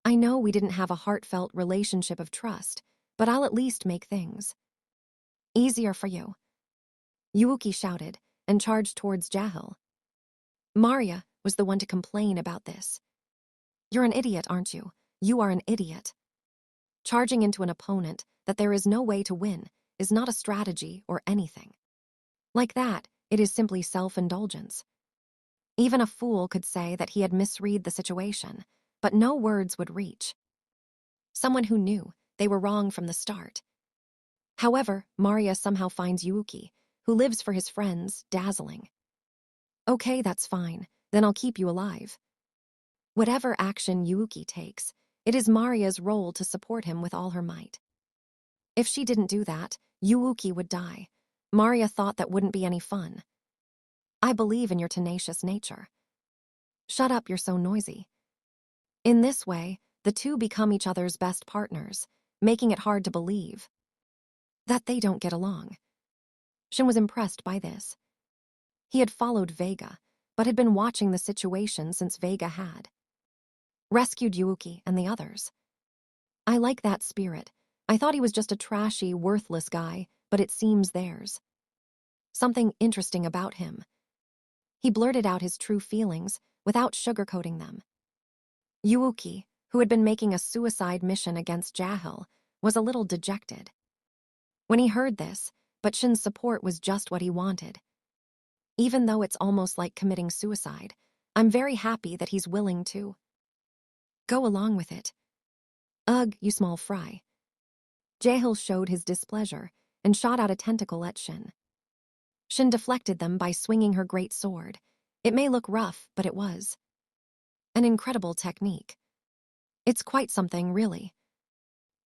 I know we didn't have a heartfelt relationship of trust, but I'll at least make things easier for you. Yuuki shouted and charged towards Jahil. Maria was the one to complain about this. You're an idiot, aren't you? You are an idiot. Charging into an opponent that there is no way to win is not a strategy or anything. Like that, it is simply self-indulgence. Even a fool could say that he had misread the situation, but no words would reach someone who knew they were wrong from the start. However, Maria somehow finds Yuuki, who lives for his friends, dazzling. Okay, that's fine, then I'll keep you alive. Whatever action Yuuki takes, it is Maria's role to support him with all her might. If she didn't do that, Yuuki would die. Maria thought that wouldn't be any fun. I believe in your tenacious nature. Shut up, you're so noisy. In this way, the two become each other's best partners, making it hard to believe that they don't get along. Shin was impressed by this. He had followed Vega, but had been watching the situation since Vega had rescued Yuuki and the others. I like that spirit. I thought he was just a trashy, worthless guy, but it seems there's something interesting about him. He blurted out his true feelings without sugarcoating them. Yuuki, who had been making a suicide mission against Jahil, was a little dejected when he heard this, but Shin's support was just what he wanted. Even though it's almost like committing suicide, I'm very happy that he's willing to go along with it. Ugh, you small fry. Jahil showed his displeasure and shot out a tentacle at Shin. Shin deflected them by swinging her great sword. It may look rough, but it was an incredible technique. It's quite something, really,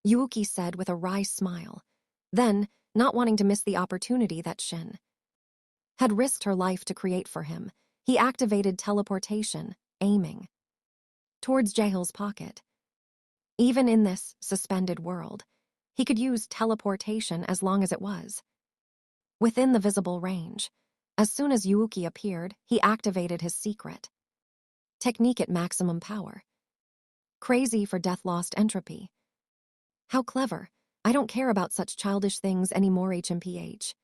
Yuuki said with a wry smile. Then, not wanting to miss the opportunity that Shin had risked her life to create for him, he activated teleportation, aiming towards Jahil's pocket. Even in this suspended world, he could use teleportation as long as it was within the visible range. As soon as Yuuki appeared, he activated his secret technique at maximum power. Crazy for death-lost entropy. How clever. I don't care about such childish things anymore, HMPH.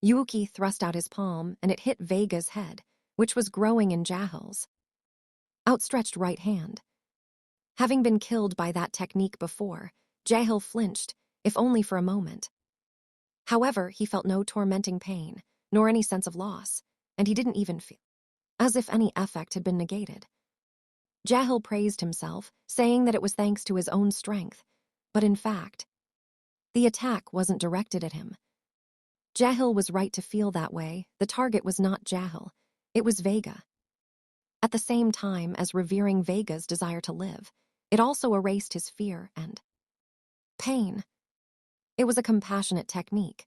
Yuuki thrust out his palm and it hit Vega's head, which was growing in Jahil's outstretched right hand. Having been killed by that technique before, Jahil flinched, if only for a moment. However, he felt no tormenting pain, nor any sense of loss, and he didn't even feel as if any effect had been negated. Jahil praised himself, saying that it was thanks to his own strength, but in fact, the attack wasn't directed at him. Jahil was right to feel that way. The target was not Jahil, it was Vega. At the same time as revering Vega's desire to live, it also erased his fear and pain. It was a compassionate technique.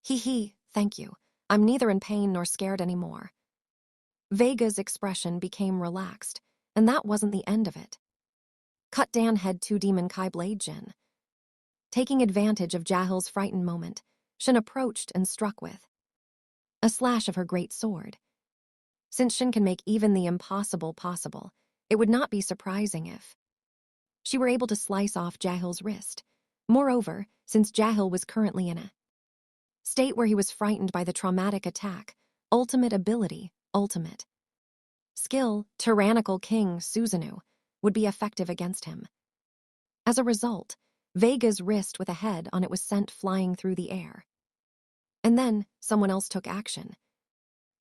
Hee, thank you. I'm neither in pain nor scared anymore. Vega's expression became relaxed, and that wasn't the end of it. Cut Dan head 2 Demon Kai Blade Jin. Taking advantage of Jahil's frightened moment, Shin approached and struck with a slash of her great sword. Since Shin can make even the impossible possible, it would not be surprising if she were able to slice off Jahil's wrist. Moreover, since Jahil was currently in a state where he was frightened by the traumatic attack, ultimate ability, ultimate skill, tyrannical King Susanoo, would be effective against him. As a result, Vega's wrist with a head on it was sent flying through the air. And then, someone else took action.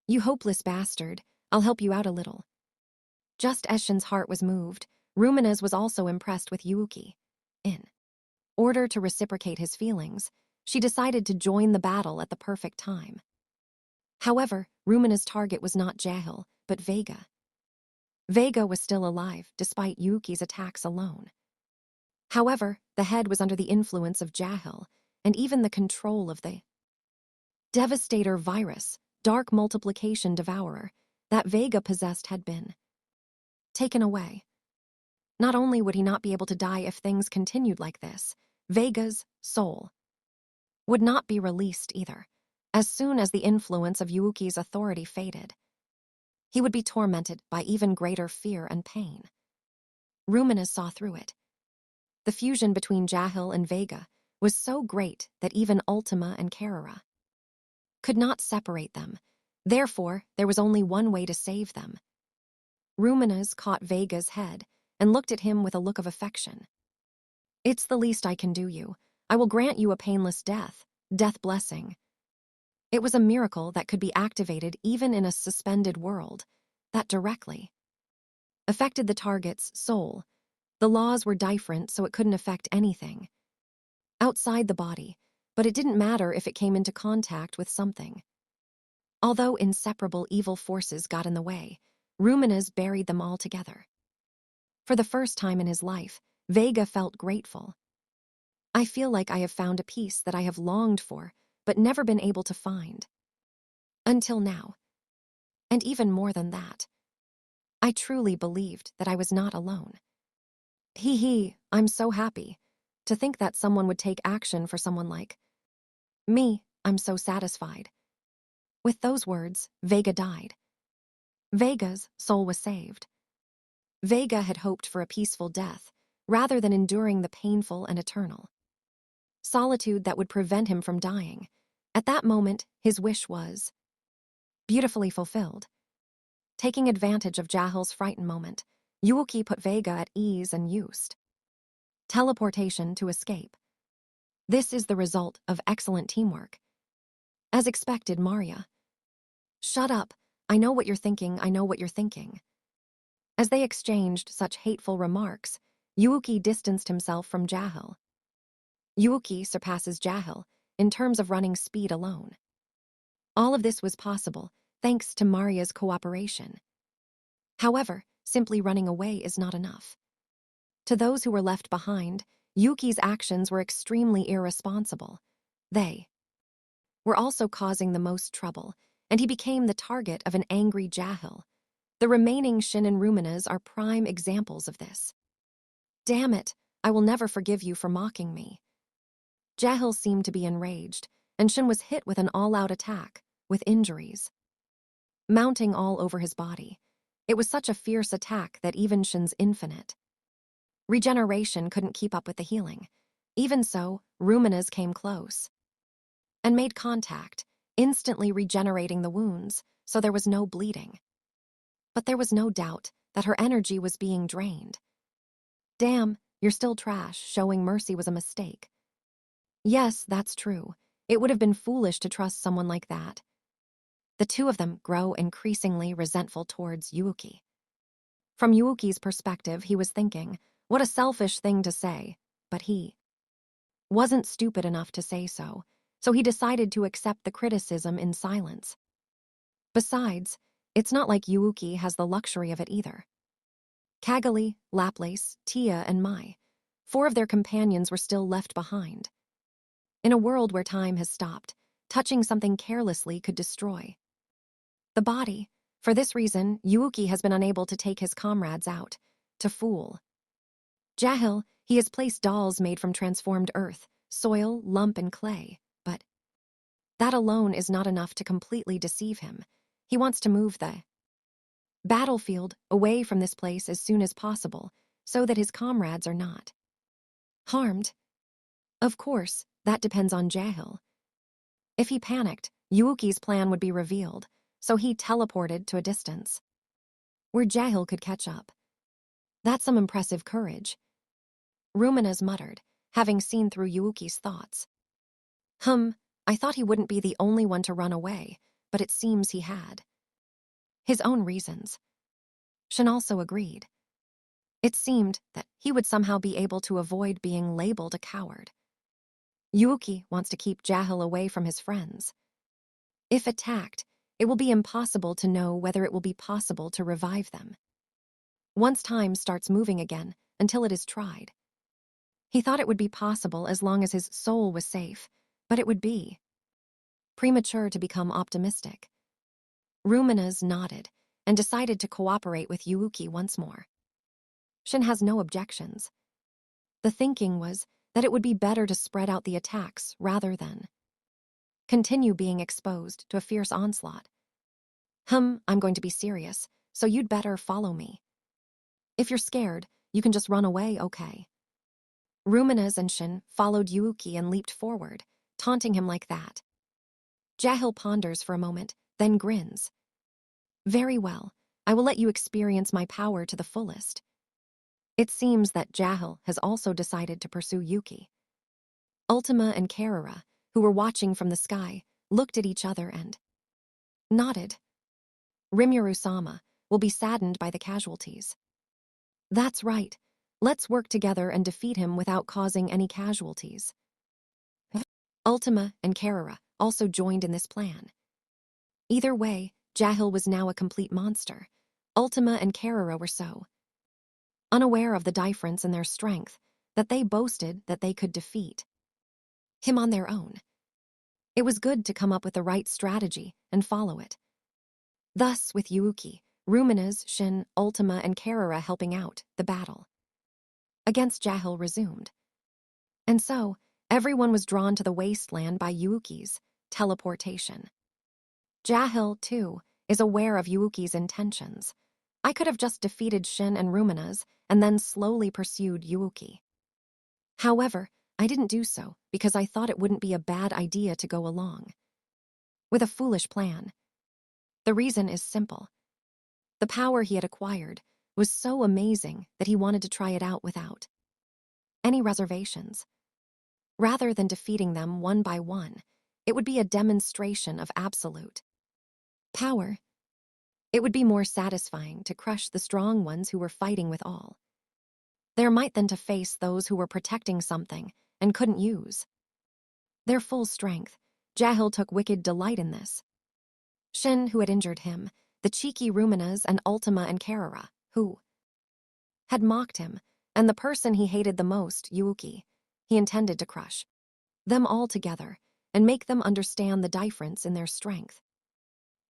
You hopeless bastard, I'll help you out a little. Just as Shin's heart was moved, Rumina's was also impressed with Yuuki. In order to reciprocate his feelings, she decided to join the battle at the perfect time. However, Rumina's target was not Jahil, but Vega. Vega was still alive, despite Yuuki's attacks alone. However, the head was under the influence of Jahil, and even the control of the Devastator virus, Dark Multiplication Devourer, that Vega possessed had been taken away. Not only would he not be able to die if things continued like this, Vega's soul would not be released either. As soon as the influence of Yuuki's authority faded, he would be tormented by even greater fear and pain. Rumina saw through it. The fusion between Jahil and Vega was so great that even Ultima and Carrara could not separate them. Therefore, there was only one way to save them. Ruminas caught Vega's head and looked at him with a look of affection. "It's the least I can do you. I will grant you a painless death blessing." It was a miracle that could be activated even in a suspended world, that directly affected the target's soul. The laws were different, so it couldn't affect anything outside the body, but it didn't matter if it came into contact with something. Although inseparable evil forces got in the way, Ruminas buried them all together. For the first time in his life, Vega felt grateful. "I feel like I have found a peace that I have longed for, but never been able to find. Until now. And even more than that. I truly believed that I was not alone. I'm so happy. To think that someone would take action for someone like me, I'm so satisfied." With those words, Vega died. Vega's soul was saved. Vega had hoped for a peaceful death, rather than enduring the painful and eternal solitude that would prevent him from dying. At that moment, his wish was beautifully fulfilled. Taking advantage of Jahil's frightened moment, Yuuki put Vega at ease and used teleportation to escape. This is the result of excellent teamwork. As expected, Maria. "Shut up. I know what you're thinking, I know what you're thinking." As they exchanged such hateful remarks, Yuuki distanced himself from Jahil. Yuuki surpasses Jahil in terms of running speed alone. All of this was possible thanks to Maria's cooperation. However, simply running away is not enough. To those who were left behind, Yuki's actions were extremely irresponsible. They were also causing the most trouble, and he became the target of an angry Jahil. The remaining Shin and Ruminas are prime examples of this. "Damn it, I will never forgive you for mocking me." Jahil seemed to be enraged, and Shin was hit with an all-out attack, with injuries mounting all over his body. It was such a fierce attack that even Shin's infinite regeneration couldn't keep up with the healing. Even so, Ruminas came close and made contact, instantly regenerating the wounds, so there was no bleeding. But there was no doubt that her energy was being drained. "Damn, you're still trash, showing mercy was a mistake." Yes, that's true. It would have been foolish to trust someone like that. The two of them grow increasingly resentful towards Yuuki. From Yuuki's perspective, he was thinking, what a selfish thing to say, but he wasn't stupid enough to say so he decided to accept the criticism in silence. Besides, it's not like Yuuki has the luxury of it either. Kagali, Laplace, Tia, and Mai, 4 of their companions were still left behind. In a world where time has stopped, touching something carelessly could destroy the body. For this reason, Yuuki has been unable to take his comrades out to fool Jahil. He has placed dolls made from transformed earth, soil, lump, and clay, but that alone is not enough to completely deceive him. He wants to move the battlefield away from this place as soon as possible, so that his comrades are not harmed. Of course, that depends on Jahil. If he panicked, Yuuki's plan would be revealed, so he teleported to a distance where Jahil could catch up. That's some impressive courage, Ruminas muttered, having seen through Yuuki's thoughts. I thought he wouldn't be the only one to run away, but it seems he had his own reasons. Shin also agreed. It seemed that he would somehow be able to avoid being labeled a coward. Yuuki wants to keep Jahil away from his friends. If attacked, it will be impossible to know whether it will be possible to revive them once time starts moving again until it is tried. He thought it would be possible as long as his soul was safe, but it would be premature to become optimistic. Ruminas nodded and decided to cooperate with Yuuki once more. Shin has no objections. The thinking was that it would be better to spread out the attacks rather than continue being exposed to a fierce onslaught. I'm going to be serious, so you'd better follow me. If you're scared, You can just run away, okay? Ruminez and Shin followed Yuuki and leaped forward, taunting him like that. Jahil ponders for a moment, then grins. Very well, I will let you experience my power to the fullest. It seems that Jahil has also decided to pursue Yuki. Ultima and Karara, who were watching from the sky, looked at each other and nodded. Rimuru-sama will be saddened by the casualties. That's right. Let's work together and defeat him without causing any casualties. Ultima and Karara also joined in this plan. Either way, Jahil was now a complete monster. Ultima and Karara were so unaware of the difference in their strength that they boasted that they could defeat him on their own. It was good to come up with the right strategy and follow it. Thus, with Yuuki, Ruminez, Shin, Ultima, and Karara helping out, the battle against Jahil resumed. And so, everyone was drawn to the wasteland by Yuuki's teleportation. Jahil, too, is aware of Yuuki's intentions. I could have just defeated Shin and Ruminez and then slowly pursued Yuuki. However, I didn't do so because I thought it wouldn't be a bad idea to go along with a foolish plan. The reason is simple. The power he had acquired was so amazing that he wanted to try it out without any reservations. Rather than defeating them one by one, it would be a demonstration of absolute power. It would be more satisfying to crush the strong ones who were fighting with all their might than to face those who were protecting something and couldn't use their full strength. Jahil took wicked delight in this. Shin, who had injured him, the cheeky Ruminez, and Ultima and Karara, who had mocked him, and the person he hated the most, Yuuki. He intended to crush them all together and make them understand the difference in their strength.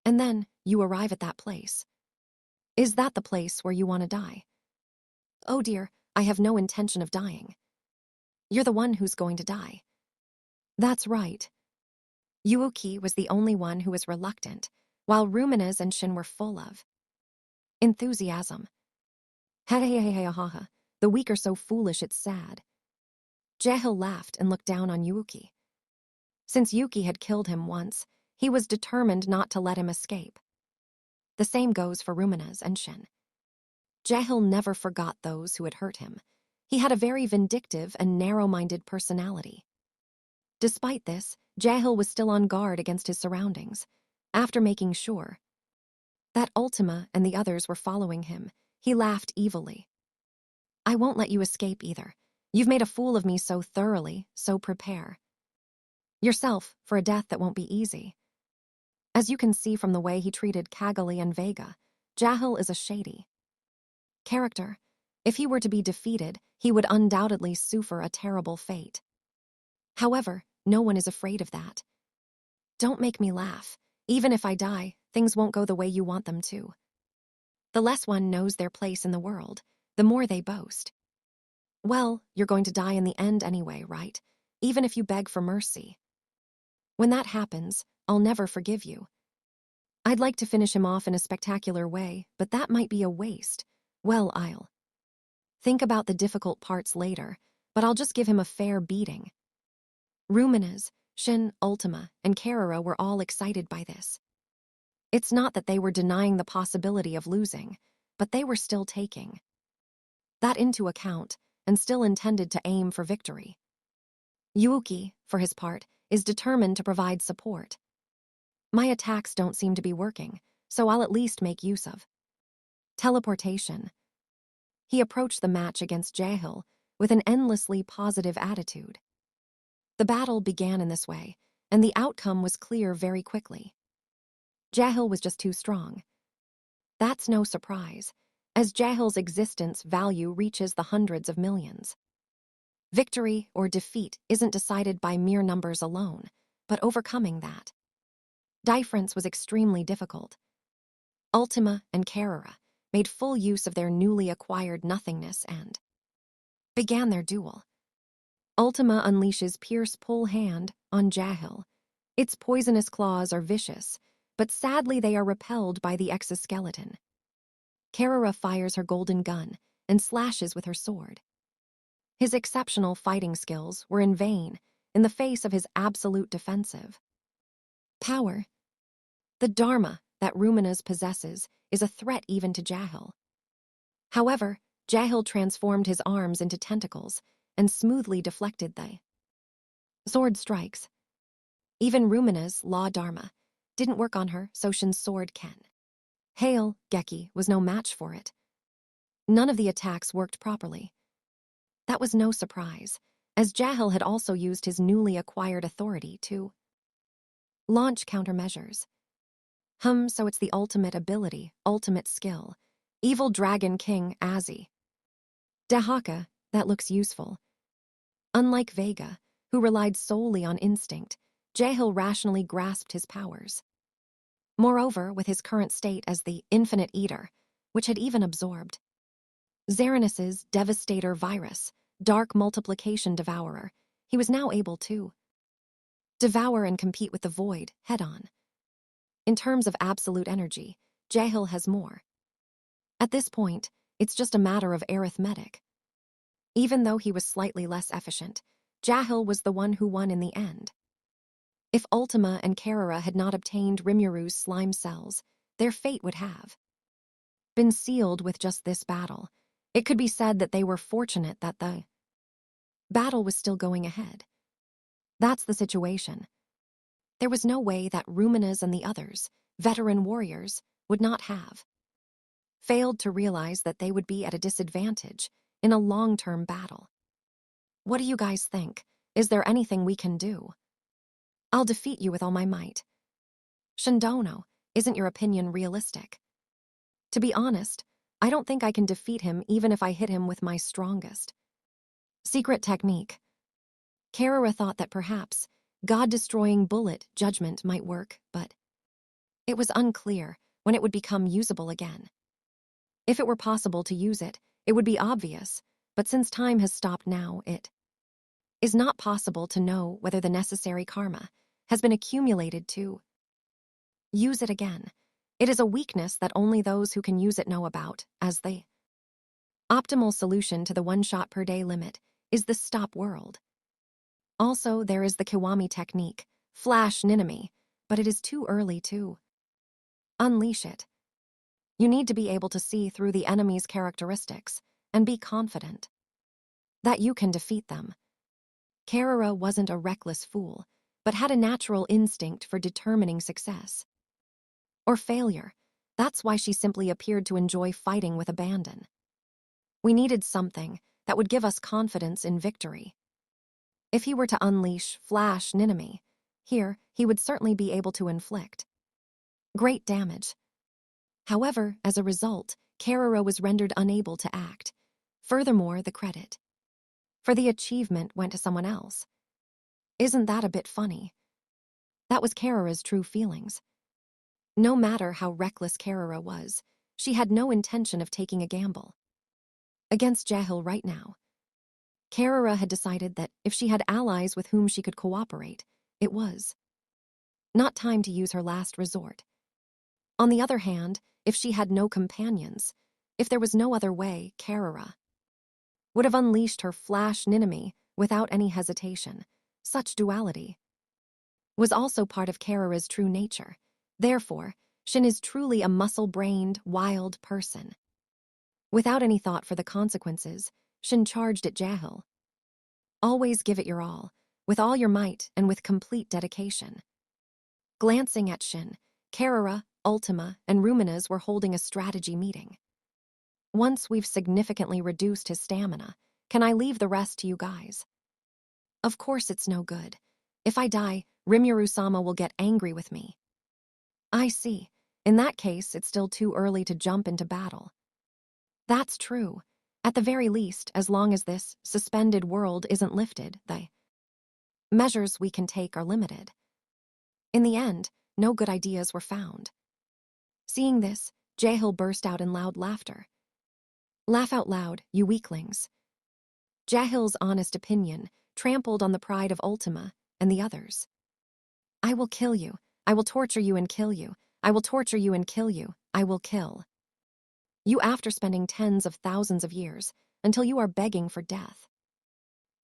And then you arrive at that place. Is that the place where you want to die? Oh dear, I have no intention of dying. You're the one who's going to die. That's right. Yuuki was the only one who was reluctant, while Ruminez and Shin were full of enthusiasm. Ha, the weak are so foolish it's sad. Jahil laughed and looked down on Yuuki. Since Yuki had killed him once, he was determined not to let him escape. The same goes for Ruminez and Shin. Jahil never forgot those who had hurt him. He had a very vindictive and narrow-minded personality. Despite this, Jahil was still on guard against his surroundings. After making sure that Ultima and the others were following him, he laughed evilly. I won't let you escape either. You've made a fool of me so thoroughly, so prepare yourself for a death that won't be easy. As you can see from the way he treated Cagali and Vega, Jahil is a shady character. If he were to be defeated, he would undoubtedly suffer a terrible fate. However, no one is afraid of that. Don't make me laugh. Even if I die, things won't go the way you want them to. The less one knows their place in the world, the more they boast. Well, you're going to die in the end anyway, right? Even if you beg for mercy. When that happens, I'll never forgive you. I'd like to finish him off in a spectacular way, but that might be a waste. Well, I'll think about the difficult parts later, but I'll just give him a fair beating. Ruminez, Shin, Ultima, and Karara were all excited by this. It's not that they were denying the possibility of losing, but they were still taking that into account and still intended to aim for victory. Yuuki, for his part, is determined to provide support. My attacks don't seem to be working, so I'll at least make use of teleportation. He approached the match against Jahil with an endlessly positive attitude. The battle began in this way, and the outcome was clear very quickly. Jahil was just too strong. That's no surprise, as Jahil's existence value reaches the hundreds of millions. Victory or defeat isn't decided by mere numbers alone, but overcoming that difference was extremely difficult. Ultima and Karara made full use of their newly acquired nothingness and began their duel. Ultima unleashes Pierce Pull Hand on Jahil. Its poisonous claws are vicious, but sadly they are repelled by the exoskeleton. Karara fires her golden gun, and slashes with her sword. His exceptional fighting skills were in vain in the face of his absolute defensive power. The Dharma that Ruminas possesses is a threat even to Jahil. However, Jahil transformed his arms into tentacles and smoothly deflected the sword strikes. Even Rumina's law Dharma didn't work on her, so Shin's sword can. Hail, Geki was no match for it. None of the attacks worked properly. That was no surprise, as Jahil had also used his newly acquired authority to launch countermeasures. So it's the ultimate ability, ultimate skill. Evil Dragon King Azzy. Dahaka, that looks useful. Unlike Vega, who relied solely on instinct, Jahil rationally grasped his powers. Moreover, with his current state as the Infinite Eater, which had even absorbed Xeranis's Devastator virus, Dark Multiplication Devourer, he was now able to devour and compete with the Void head-on. In terms of absolute energy, Jahil has more. At this point, it's just a matter of arithmetic. Even though he was slightly less efficient, Jahil was the one who won in the end. If Ultima and Carrara had not obtained Rimuru's slime cells, their fate would have been sealed with just this battle. It could be said that they were fortunate that the battle was still going ahead. That's the situation. There was no way that Ruminas and the others, veteran warriors, would not have failed to realize that they would be at a disadvantage in a long-term battle. What do you guys think? Is there anything we can do? I'll defeat you with all my might. Shindono, isn't your opinion realistic? To be honest, I don't think I can defeat him even if I hit him with my strongest secret technique. Carrara thought that perhaps God-destroying bullet judgment might work, but it was unclear when it would become usable again. If it were possible to use it, it would be obvious, but since time has stopped now, it is not possible to know whether the necessary karma has been accumulated to use it again. It is a weakness that only those who can use it know about, as the optimal solution to the one-shot per day limit is the stop world. Also, there is the Kiwami technique, Flash Ninami, but it is too early to unleash it. You need to be able to see through the enemy's characteristics and be confident that you can defeat them. Carrara wasn't a reckless fool, but had a natural instinct for determining success or failure. That's why she simply appeared to enjoy fighting with abandon. We needed something that would give us confidence in victory. If he were to unleash Flash Ninami, here he would certainly be able to inflict great damage. However, as a result, Carrara was rendered unable to act. Furthermore, the credit for the achievement went to someone else. Isn't that a bit funny? That was Carrara's true feelings. No matter how reckless Carrara was, she had no intention of taking a gamble against Jahil right now. Carrara had decided that if she had allies with whom she could cooperate, it was not time to use her last resort. On the other hand, if she had no companions, if there was no other way, Carrara would have unleashed her Flash Ninami without any hesitation. Such duality was also part of Carrara's true nature. Therefore, Shin is truly a muscle-brained, wild person. Without any thought for the consequences, Shin charged at Jahil. Always give it your all, with all your might and with complete dedication. Glancing at Shin, Carrara, Ultima, and Ruminas were holding a strategy meeting. Once we've significantly reduced his stamina, can I leave the rest to you guys? Of course it's no good. If I die, Rimuru-sama will get angry with me. I see. In that case, it's still too early to jump into battle. That's true. At the very least, as long as this suspended world isn't lifted, the measures we can take are limited. In the end, no good ideas were found. Seeing this, Jahil burst out in loud laughter. Laugh out loud, you weaklings. Jahil's honest opinion trampled on the pride of Ultima and the others. I will kill you. I will torture you and kill you. I will torture you and kill you. I will kill You after spending tens of thousands of years until you are begging for death.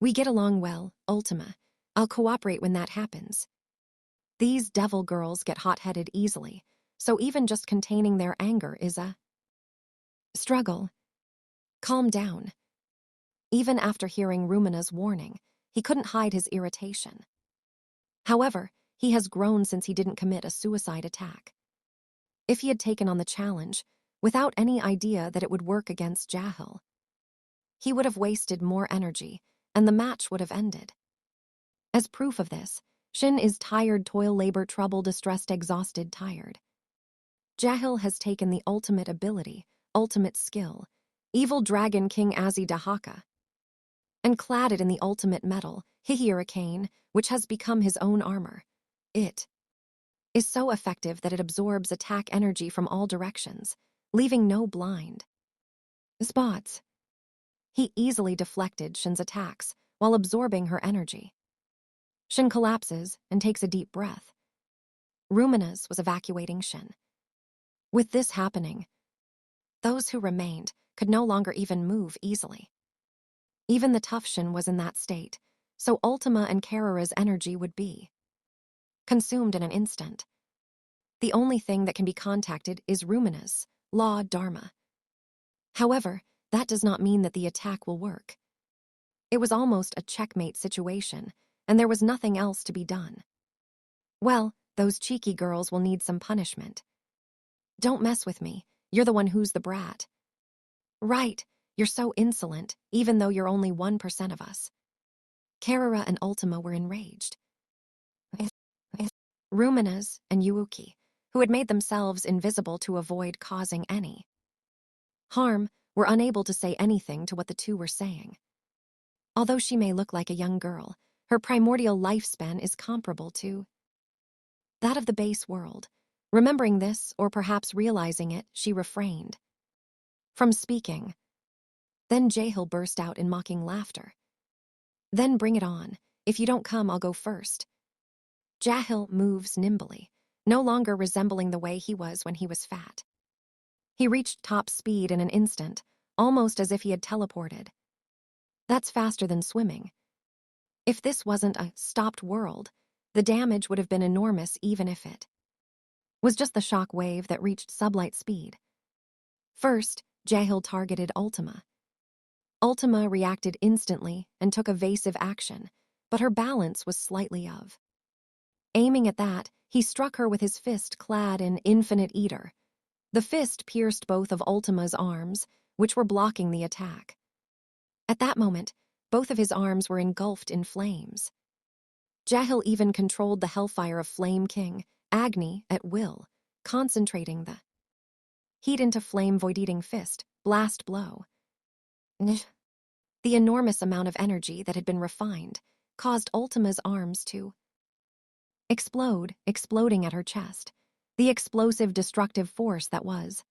We get along well, Ultima. I'll cooperate when that happens. These devil girls get hot-headed easily, so even just containing their anger is a struggle. Calm down. Even after hearing Rumina's warning, he couldn't hide his irritation. However, he has grown since he didn't commit a suicide attack. If he had taken on the challenge, without any idea that it would work against Jahil, he would have wasted more energy, and the match would have ended. As proof of this, Shin is tired, toil, labor, trouble, distressed, exhausted, tired. Jahil has taken the ultimate ability, ultimate skill, evil dragon King Azzy Dahaka, and clad it in the ultimate metal, Hurricane, which has become his own armor. It is so effective that it absorbs attack energy from all directions, leaving no blind spots. He easily deflected Shin's attacks while absorbing her energy. Shin collapses and takes a deep breath. Rumina's was evacuating Shin. With this happening, those who remained could no longer even move easily. Even the tough Shin was in that state, so Ultima and Karara's energy would be consumed in an instant. The only thing that can be contacted is Rumina's law Dharma. However, that does not mean that the attack will work. It was almost a checkmate situation, and there was nothing else to be done. Well, those cheeky girls will need some punishment. Don't mess with me, you're the one who's the brat. Right, you're so insolent, even though you're only 1% of us. Karara and Ultima were enraged. Rumina's and Yuuki, who had made themselves invisible to avoid causing any harm, were unable to say anything to what the two were saying. Although she may look like a young girl, her primordial lifespan is comparable to that of the base world. Remembering this, or perhaps realizing it, she refrained from speaking. Then Jahil burst out in mocking laughter. Then bring it on. If you don't come, I'll go first. Jahil moves nimbly, no longer resembling the way he was when he was fat. He reached top speed in an instant, almost as if he had teleported. That's faster than swimming. If this wasn't a stopped world, the damage would have been enormous even if it was just the shock wave that reached sublight speed. First, Jahil targeted Ultima. Ultima reacted instantly and took evasive action, but her balance was slightly off. Aiming at that, he struck her with his fist clad in Infinite Eater. The fist pierced both of Ultima's arms, which were blocking the attack. At that moment, both of his arms were engulfed in flames. Jahil even controlled the hellfire of Flame King, Agni, at will, concentrating the heat into Flame Void-eating fist, blast blow. The enormous amount of energy that had been refined caused Ultima's arms to explode, exploding at her chest. The explosive, destructive force that was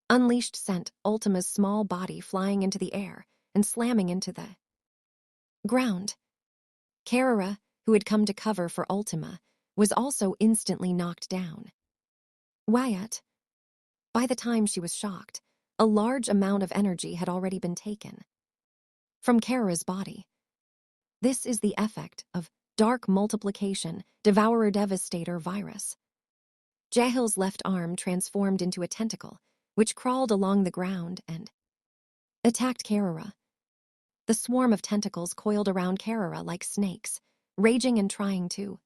unleashed sent Ultima's small body flying into the air and slamming into the ground. Karara, who had come to cover for Ultima, was also instantly knocked down. Wyatt. By the time she was shocked, a large amount of energy had already been taken from Karara's body. This is the effect of Dark Multiplication, Devourer Devastator virus. Jahil's left arm transformed into a tentacle, which crawled along the ground and attacked Karara. The swarm of tentacles coiled around Karara like snakes, raging and trying to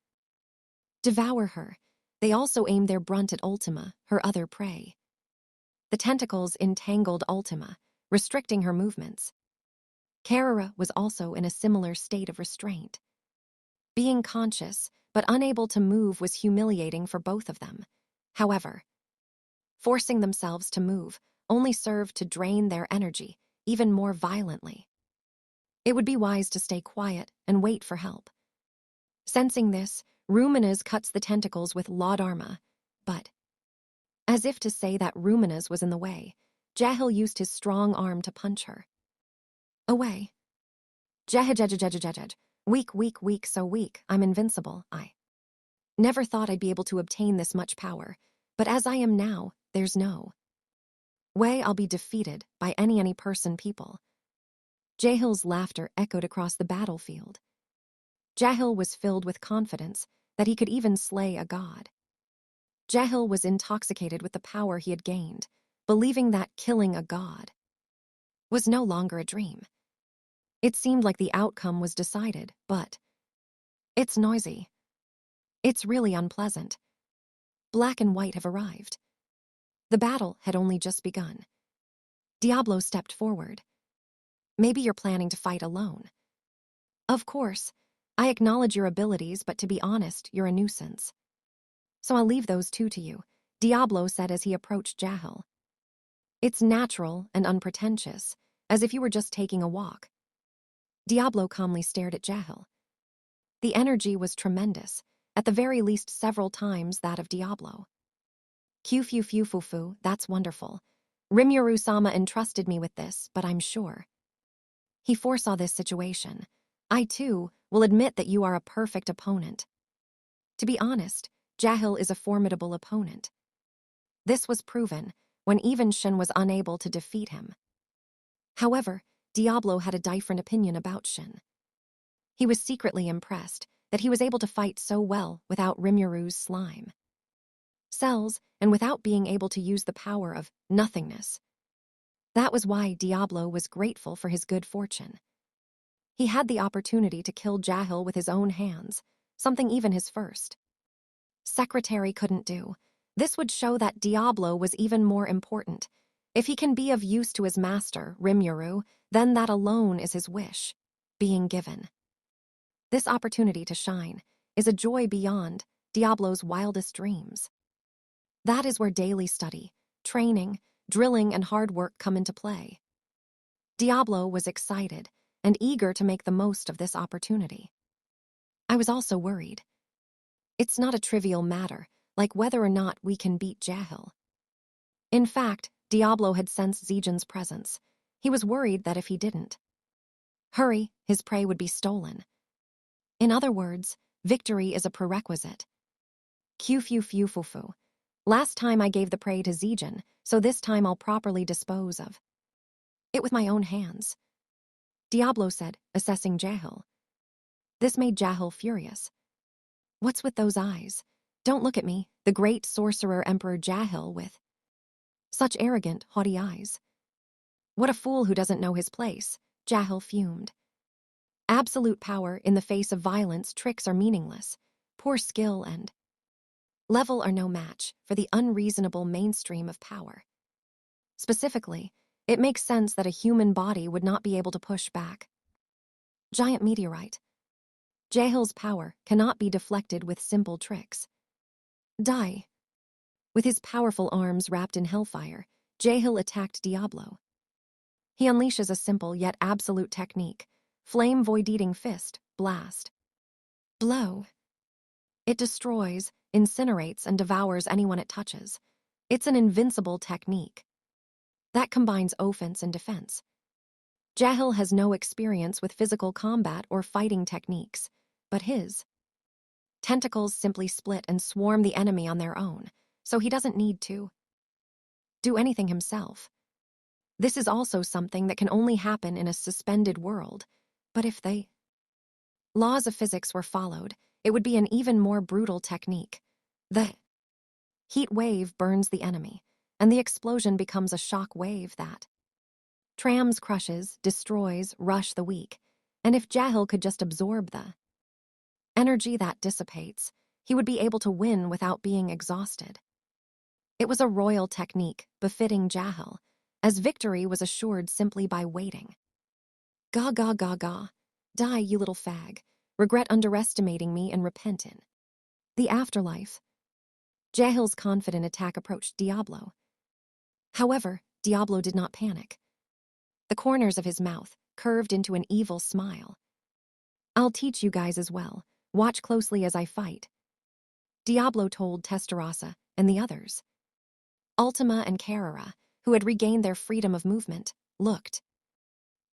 devour her. They also aimed their brunt at Ultima, her other prey. The tentacles entangled Ultima, restricting her movements. Karara was also in a similar state of restraint. Being conscious, but unable to move was humiliating for both of them. However, forcing themselves to move only served to drain their energy even more violently. It would be wise to stay quiet and wait for help. Sensing this, Rumina's cuts the tentacles with Laudarma, but as if to say that Rumina's was in the way, Jahil used his strong arm to punch her away. Jehejejejejejej. Weak, weak, weak, so weak, I'm invincible. I never thought I'd be able to obtain this much power, but as I am now, there's no way I'll be defeated by any person people. Jahil's laughter echoed across the battlefield. Jahil was filled with confidence that he could even slay a god. Jahil was intoxicated with the power he had gained, believing that killing a god was no longer a dream. It seemed like the outcome was decided, but it's noisy. It's really unpleasant. Black and white have arrived. The battle had only just begun. Diablo stepped forward. Maybe you're planning to fight alone. Of course, I acknowledge your abilities, but to be honest, you're a nuisance. So I'll leave those two to you, Diablo said as he approached Jahil. It's natural and unpretentious, as if you were just taking a walk. Diablo calmly stared at Jahil. The energy was tremendous, at the very least several times that of Diablo. Q-fu-fu-fu-fu, that's wonderful. Rimuru-sama entrusted me with this, but I'm sure he foresaw this situation. I, too, will admit that you are a perfect opponent. To be honest, Jahil is a formidable opponent. This was proven when even Shin was unable to defeat him. However, Diablo had a different opinion about Shin. He was secretly impressed that he was able to fight so well without Rimuru's slime cells and without being able to use the power of nothingness. That was why Diablo was grateful for his good fortune. He had the opportunity to kill Jahil with his own hands, something even his first secretary couldn't do. This would show that Diablo was even more important. If he can be of use to his master, Rimuru, then that alone is his wish being given. This opportunity to shine is a joy beyond Diablo's wildest dreams. That is where daily study, training, drilling, and hard work come into play. Diablo was excited and eager to make the most of this opportunity. I was also worried. It's not a trivial matter, like whether or not we can beat Jahil. In fact, Diablo had sensed Zijin's presence. He was worried that if he didn't hurry, his prey would be stolen. In other words, victory is a prerequisite. Q-fu-fu-fu-fu. Last time I gave the prey to Zijin, so this time I'll properly dispose of it with my own hands, Diablo said, assessing Jahil. This made Jahil furious. What's with those eyes? Don't look at me, the great sorcerer Emperor Jahil, with such arrogant, haughty eyes. What a fool who doesn't know his place, Jahil fumed. Absolute power in the face of violence, tricks are meaningless. Poor skill and level are no match for the unreasonable mainstream of power. Specifically, it makes sense that a human body would not be able to push back giant meteorite. Jahil's power cannot be deflected with simple tricks. Die. With his powerful arms wrapped in hellfire, Jahil attacked Diablo. He unleashes a simple yet absolute technique, flame void-eating fist, blast. Blow. It destroys, incinerates, and devours anyone it touches. It's an invincible technique that combines offense and defense. Jahil has no experience with physical combat or fighting techniques, but his tentacles simply split and swarm the enemy on their own, so he doesn't need to do anything himself. This is also something that can only happen in a suspended world, but if the laws of physics were followed, it would be an even more brutal technique. The heat wave burns the enemy, and the explosion becomes a shock wave that trams, crushes, destroys, rush the weak. And if Jahil could just absorb the energy that dissipates, he would be able to win without being exhausted. It was a royal technique befitting Jahil, as victory was assured simply by waiting. Ga ga ga ga. Die, you little fag. Regret underestimating me and repent in the afterlife. Jahil's confident attack approached Diablo. However, Diablo did not panic. The corners of his mouth curved into an evil smile. I'll teach you guys as well. Watch closely as I fight, Diablo told Tensura and the others. Ultima and Carrera, who had regained their freedom of movement, looked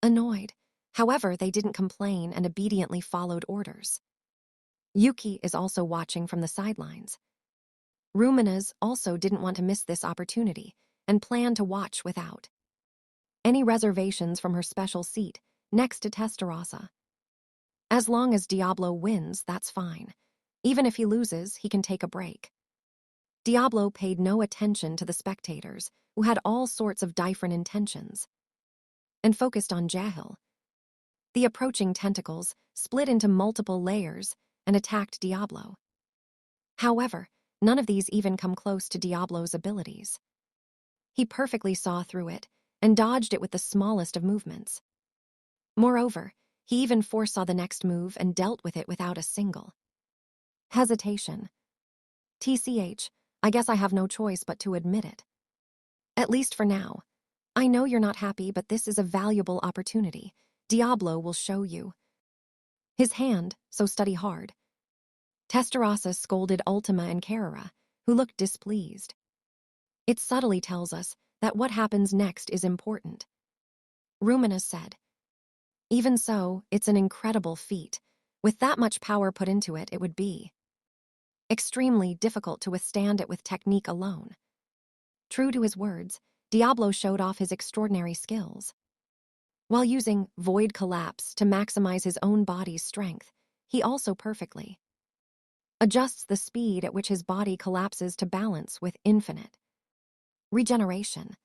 annoyed. However, they didn't complain and obediently followed orders. Yuki is also watching from the sidelines. Ruminas also didn't want to miss this opportunity. and planned to watch without any reservations from her special seat next to Testarossa. As long as Diablo wins, that's fine. Even if he loses, he can take a break. Diablo paid no attention to the spectators, who had all sorts of different intentions, and focused on Jahil. The approaching tentacles split into multiple layers and attacked Diablo. However, none of these even come close to Diablo's abilities. He perfectly saw through it and dodged it with the smallest of movements. Moreover, he even foresaw the next move and dealt with it without a single hesitation. TCH, I guess I have no choice but to admit it. At least for now. I know you're not happy, but this is a valuable opportunity. Diablo will show you his hand, so study hard. Testarossa scolded Ultima and Carrera, who looked displeased. It subtly tells us that what happens next is important. Rumina said, even so, it's an incredible feat. With that much power put into it, it would be extremely difficult to withstand it with technique alone. True to his words, Diablo showed off his extraordinary skills. While using Void Collapse to maximize his own body's strength, he also perfectly adjusts the speed at which his body collapses to balance with infinite regeneration.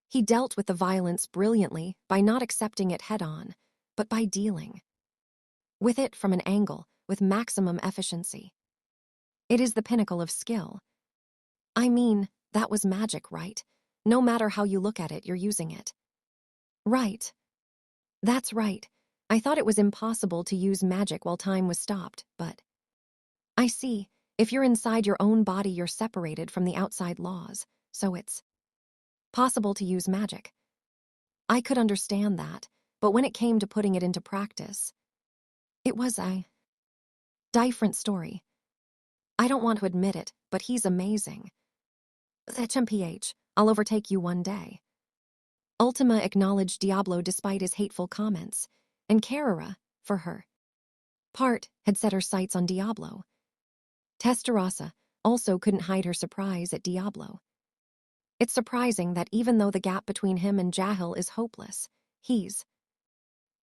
He dealt with the violence brilliantly by not accepting it head-on, but by dealing with it from an angle with maximum efficiency. It is the pinnacle of skill. I mean, that was magic, right? No matter how you look at it, you're using it. Right. That's right. I thought it was impossible to use magic while time was stopped, but I see. If you're inside your own body, you're separated from the outside laws, so it's possible to use magic. I could understand that, but when it came to putting it into practice, it was a different story. I don't want to admit it, but he's amazing. HMPH, I'll overtake you one day. Ultima acknowledged Diablo despite his hateful comments, and Carrera, for her part, had set her sights on Diablo. Testarossa also couldn't hide her surprise at Diablo. It's surprising that even though the gap between him and Jahil is hopeless, he's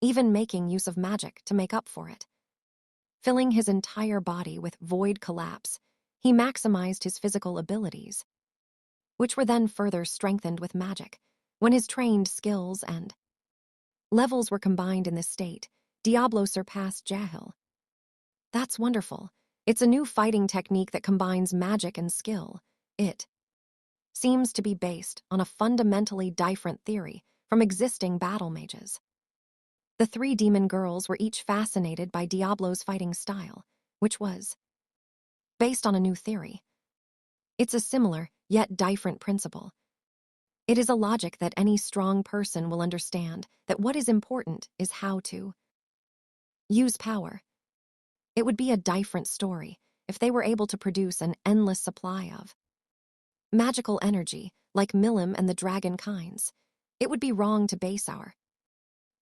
even making use of magic to make up for it. Filling his entire body with Void Collapse, he maximized his physical abilities, which were then further strengthened with magic. When his trained skills and levels were combined in this state, Diablo surpassed Jahil. That's wonderful. It's a new fighting technique that combines magic and skill. It seems to be based on a fundamentally different theory from existing battle mages. The three demon girls were each fascinated by Diablo's fighting style, which was based on a new theory. It's a similar, yet different principle. It is a logic that any strong person will understand that what is important is how to use power. It would be a different story if they were able to produce an endless supply of magical energy, like Milim and the dragon kinds. It would be wrong to base our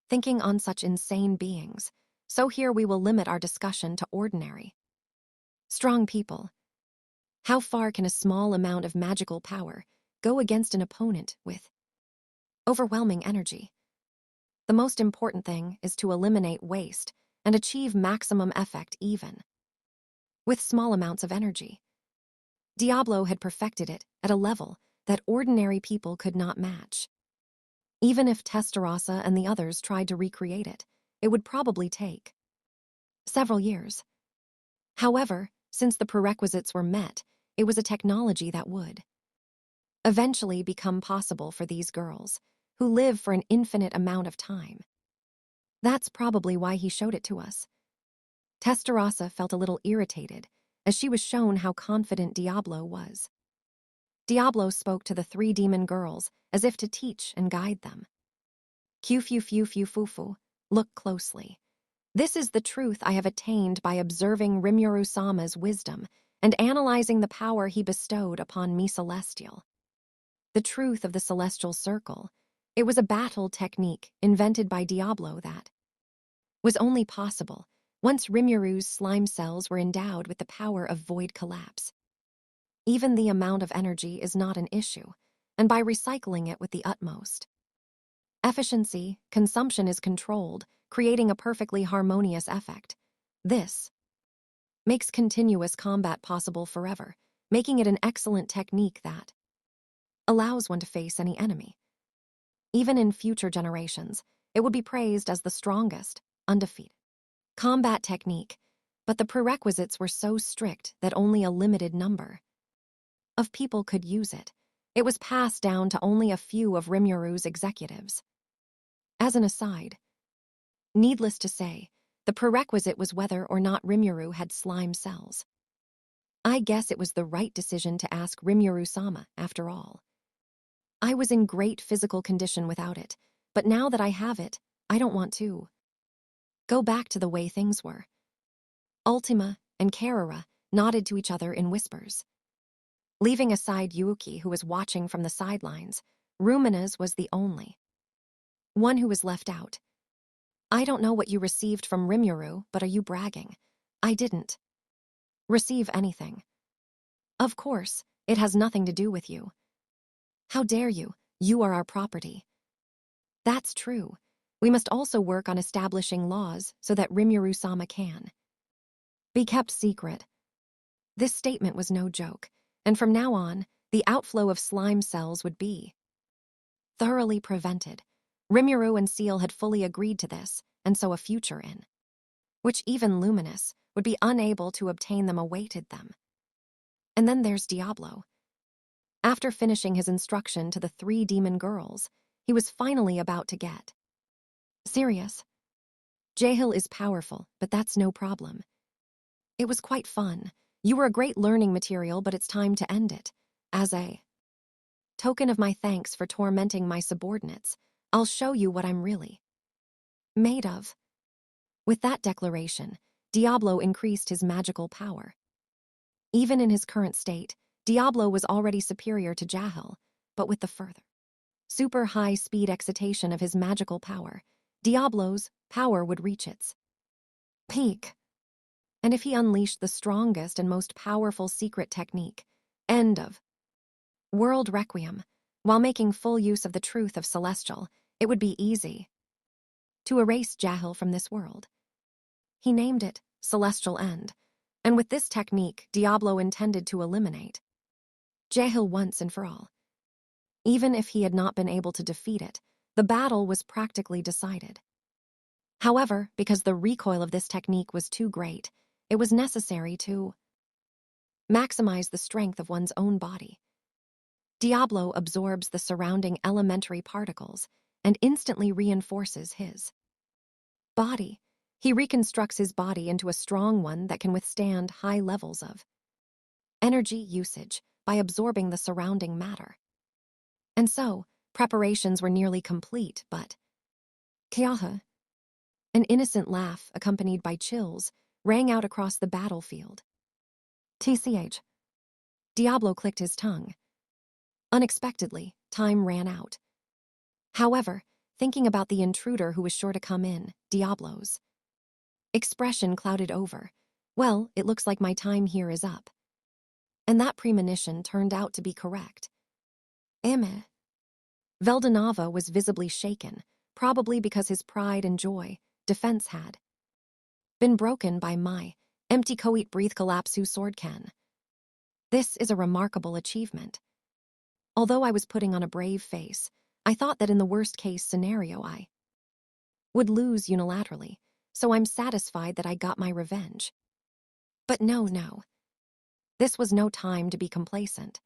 thinking on such insane beings, so here we will limit our discussion to ordinary strong people. How far can a small amount of magical power go against an opponent with overwhelming energy? The most important thing is to eliminate waste and achieve maximum effect even with small amounts of energy. Diablo had perfected it at a level that ordinary people could not match. Even if Testarossa and the others tried to recreate it, it would probably take several years. However, since the prerequisites were met, it was a technology that would eventually become possible for these girls, who live for an infinite amount of time. That's probably why he showed it to us. Testarossa felt a little irritated as she was shown how confident Diablo was. Diablo spoke to the three demon girls as if to teach and guide them. Q-fu-fu-fu-fu-fu, look closely. This is the truth I have attained by observing Rimuru-sama's wisdom and analyzing the power he bestowed upon me celestial. The truth of the celestial circle. It was a battle technique invented by Diablo that was only possible once Rimuru's slime cells were endowed with the power of void collapse. Even the amount of energy is not an issue. and by recycling it with the utmost efficiency, consumption is controlled, creating a perfectly harmonious effect. This makes continuous combat possible forever, making it an excellent technique that allows one to face any enemy. Even in future generations, it would be praised as the strongest, undefeated combat technique, but the prerequisites were so strict that only a limited number of people could use it. It was passed down to only a few of Rimuru's executives. As an aside, needless to say, the prerequisite was whether or not Rimuru had slime cells. I guess it was the right decision to ask Rimuru-sama, after all. I was in great physical condition without it, but now that I have it, I don't want to go back to the way things were. Ultima and Karara nodded to each other in whispers. Leaving aside Yuuki, who was watching from the sidelines, Rumina's was the only one who was left out. I don't know what you received from Rimuru, but are you bragging? I didn't receive anything. Of course, it has nothing to do with you. How dare you? You are our property. That's true. We must also work on establishing laws so that Rimuru-sama can be kept secret. This statement was no joke, and from now on, the outflow of slime cells would be thoroughly prevented. Rimuru and Seal had fully agreed to this, and so a future in which even Luminous would be unable to obtain them awaited them. And then there's Diablo. After finishing his instruction to the 3 demon girls, he was finally about to get serious. Jahil is powerful, but that's no problem. It was quite fun. You were a great learning material, but it's time to end it. As a token of my thanks for tormenting my subordinates, I'll show you what I'm really made of. With that declaration, Diablo increased his magical power. Even in his current state, Diablo was already superior to Jahil, but with the further super high-speed excitation of his magical power, Diablo's power would reach its peak. And if he unleashed the strongest and most powerful secret technique, end of World Requiem, while making full use of the truth of Celestial, it would be easy to erase Jahil from this world. He named it Celestial End, and with this technique, Diablo intended to eliminate Jahil once and for all. Even if he had not been able to defeat it, the battle was practically decided. However, because the recoil of this technique was too great, it was necessary to maximize the strength of one's own body. Diablo absorbs the surrounding elementary particles and instantly reinforces his body. He reconstructs his body into a strong one that can withstand high levels of energy usage by absorbing the surrounding matter. And so, preparations were nearly complete, but Kyaha, an innocent laugh accompanied by chills, rang out across the battlefield. TCH. Diablo clicked his tongue. Unexpectedly, time ran out. However, thinking about the intruder who was sure to come in, Diablo's expression clouded over. Well, it looks like my time here is up. And that premonition turned out to be correct. Emeh. Veldanava was visibly shaken, probably because his pride and joy, defense had been broken by my empty coet breathe collapse sword can. This is a remarkable achievement. Although I was putting on a brave face, I thought that in the worst-case scenario I would lose unilaterally, so I'm satisfied that I got my revenge. But no. This was no time to be complacent.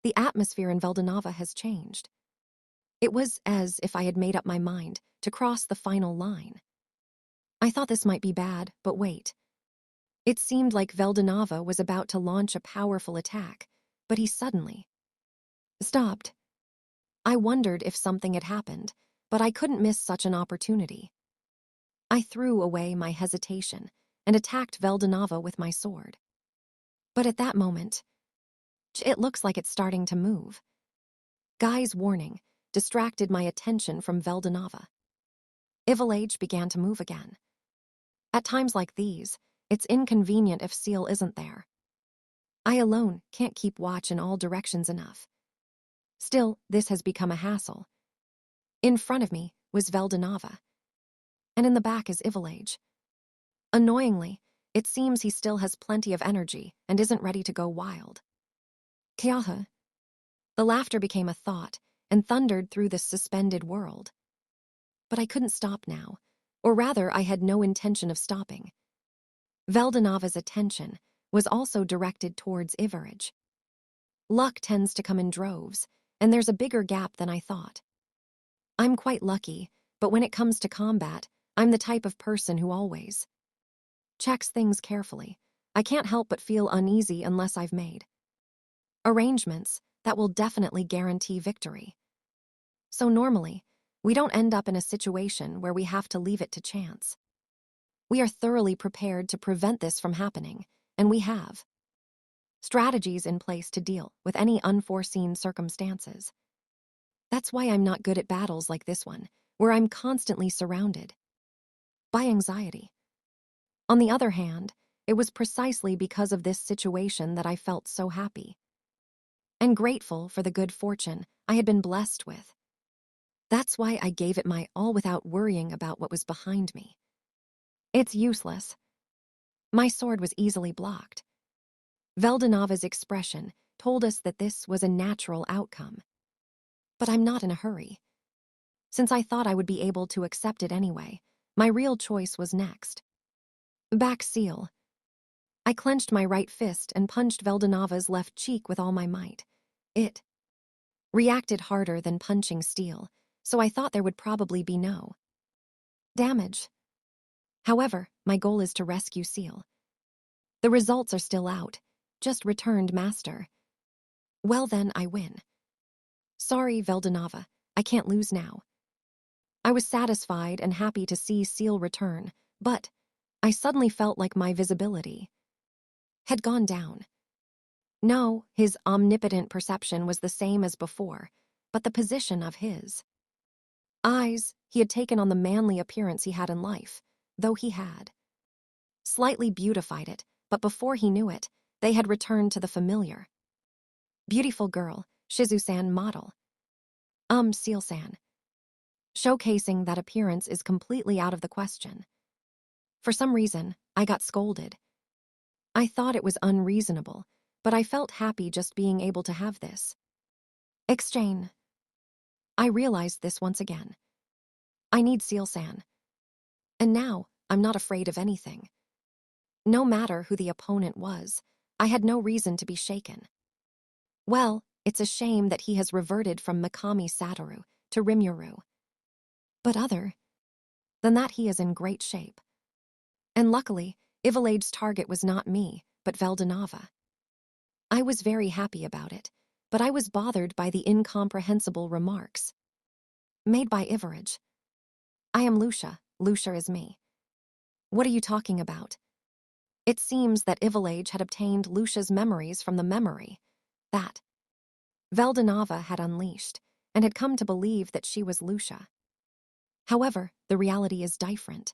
The atmosphere in Veldanava has changed. It was as if I had made up my mind to cross the final line. I thought this might be bad, but wait. It seemed like Veldanava was about to launch a powerful attack, but he suddenly stopped. I wondered if something had happened, but I couldn't miss such an opportunity. I threw away my hesitation and attacked Veldanava with my sword. But at that moment, it looks like it's starting to move. Guy's warning distracted my attention from Veldanava. Ivalage began to move again. At times like these, it's inconvenient if Seal isn't there. I alone can't keep watch in all directions enough. Still, this has become a hassle. In front of me was Veldanava, and in the back is Ivalage. Annoyingly, it seems he still has plenty of energy and isn't ready to go wild. Kyaha. The laughter became a thought and thundered through the suspended world. But I couldn't stop now, or rather I had no intention of stopping. Veldanava's attention was also directed towards Ivarage. Luck tends to come in droves, and there's a bigger gap than I thought. I'm quite lucky, but when it comes to combat, I'm the type of person who always checks things carefully. I can't help but feel uneasy unless I've made arrangements that will definitely guarantee victory. So normally, we don't end up in a situation where we have to leave it to chance. We are thoroughly prepared to prevent this from happening, and we have strategies in place to deal with any unforeseen circumstances. That's why I'm not good at battles like this one, where I'm constantly surrounded by anxiety. On the other hand, it was precisely because of this situation that I felt so happy and grateful for the good fortune I had been blessed with. That's why I gave it my all without worrying about what was behind me. It's useless. My sword was easily blocked. Veldanava's expression told us that this was a natural outcome. But I'm not in a hurry. Since I thought I would be able to accept it anyway, my real choice was next. Back seal. I clenched my right fist and punched Veldanava's left cheek with all my might. It reacted harder than punching steel, so I thought there would probably be no damage. However, my goal is to rescue Seal. The results are still out. Just returned master. Well then, I win. Sorry, Veldanava, I can't lose now. I was satisfied and happy to see Seal return, but I suddenly felt like my visibility had gone down. No, his omnipotent perception was the same as before, but the position of his eyes, he had taken on the manly appearance he had in life, though he had slightly beautified it, but before he knew it, they had returned to the familiar. Beautiful girl, Shizu-san model. Seal-san. Showcasing that appearance is completely out of the question. For some reason, I got scolded. I thought it was unreasonable, but I felt happy just being able to have this exchange. I realized this once again. I need Seal-san. And now, I'm not afraid of anything. No matter who the opponent was, I had no reason to be shaken. Well, it's a shame that he has reverted from Mikami Satoru to Rimuru. But other than that, he is in great shape. And luckily, Ivalage's target was not me, but Veldanava. I was very happy about it, but I was bothered by the incomprehensible remarks made by Ivarage. I am Lucia, Lucia is me. What are you talking about? It seems that Ivalage had obtained Lucia's memories from the memory that Veldanava had unleashed, and had come to believe that she was Lucia. However, the reality is different.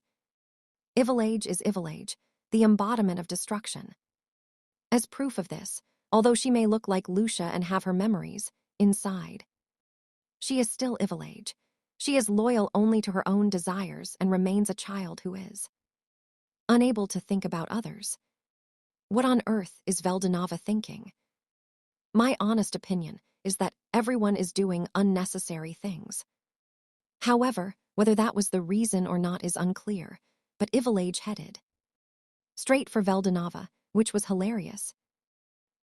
Ivalage is Ivalage, the embodiment of destruction. As proof of this, although she may look like Lucia and have her memories, inside she is still Ivalage. She is loyal only to her own desires and remains a child who is unable to think about others. What on earth is Veldanava thinking? My honest opinion is that everyone is doing unnecessary things. However, whether that was the reason or not is unclear, but Ivalage headed straight for Veldanava, which was hilarious.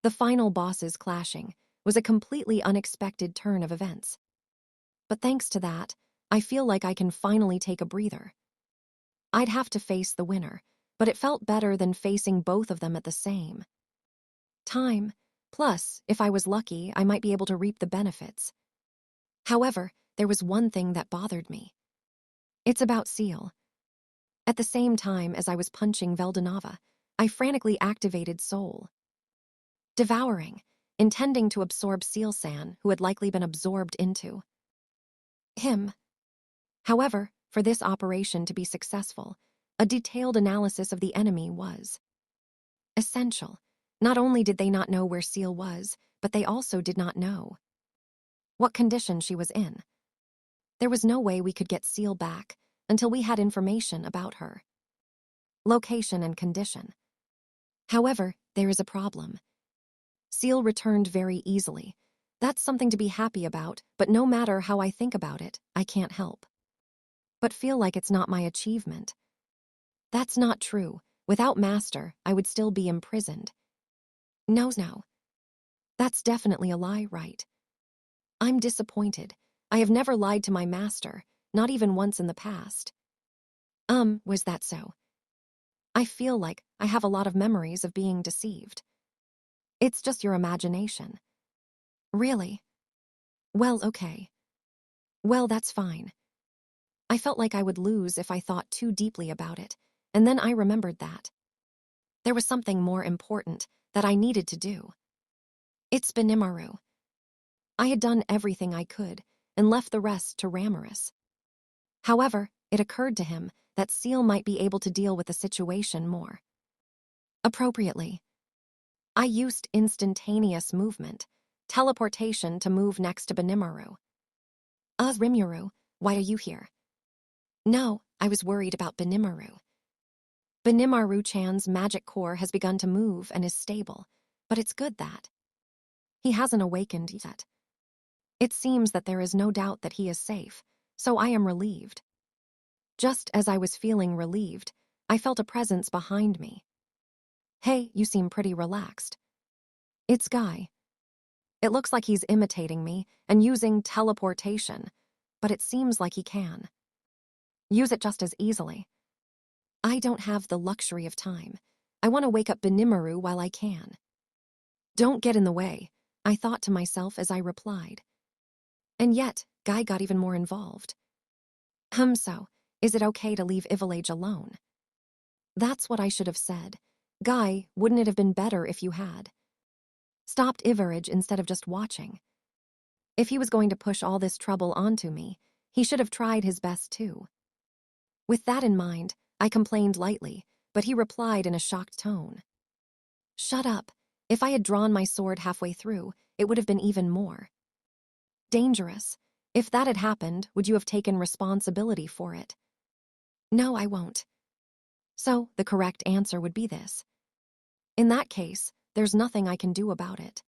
The final bosses clashing was a completely unexpected turn of events. But thanks to that, I feel like I can finally take a breather. I'd have to face the winner, but it felt better than facing both of them at the same time. Plus, if I was lucky, I might be able to reap the benefits. However, there was one thing that bothered me. It's about Seal. At the same time as I was punching Veldanava, I frantically activated Soul Devouring, intending to absorb Seal-san, who had likely been absorbed into him. However, for this operation to be successful, a detailed analysis of the enemy was essential. Not only did they not know where Seal was, but they also did not know what condition she was in. There was no way we could get Seal back until we had information about her location and condition. However, there is a problem. Seal returned very easily. That's something to be happy about, but no matter how I think about it, I can't help but feel like it's not my achievement. That's not true. Without Master, I would still be imprisoned. No. That's definitely a lie, right? I'm disappointed. I have never lied to my master, not even once in the past. Was that so? I feel like I have a lot of memories of being deceived. It's just your imagination. Really? Well, okay. Well, that's fine. I felt like I would lose if I thought too deeply about it, and then I remembered that there was something more important that I needed to do. It's Rimuru. I had done everything I could and left the rest to Ramirez. However, it occurred to him that Seal might be able to deal with the situation more appropriately. I used instantaneous movement, teleportation to move next to Rimuru. Rimuru, why are you here? No, I was worried about Rimuru. Rimuru-chan's magic core has begun to move and is stable, but it's good that he hasn't awakened yet. It seems that there is no doubt that he is safe, so I am relieved. Just as I was feeling relieved, I felt a presence behind me. Hey, you seem pretty relaxed. It's Guy. It looks like he's imitating me and using teleportation, but it seems like he can use it just as easily. I don't have the luxury of time. I want to wake up Rimuru while I can. Don't get in the way, I thought to myself as I replied. And yet, Guy got even more involved. So, is it okay to leave Ivalage alone? That's what I should have said. Guy, wouldn't it have been better if you had stopped Ivarage instead of just watching? If he was going to push all this trouble onto me, he should have tried his best too. With that in mind, I complained lightly, but he replied in a shocked tone. Shut up. If I had drawn my sword halfway through, it would have been even more dangerous. If that had happened, would you have taken responsibility for it? No, I won't. So, the correct answer would be this. In that case, there's nothing I can do about it.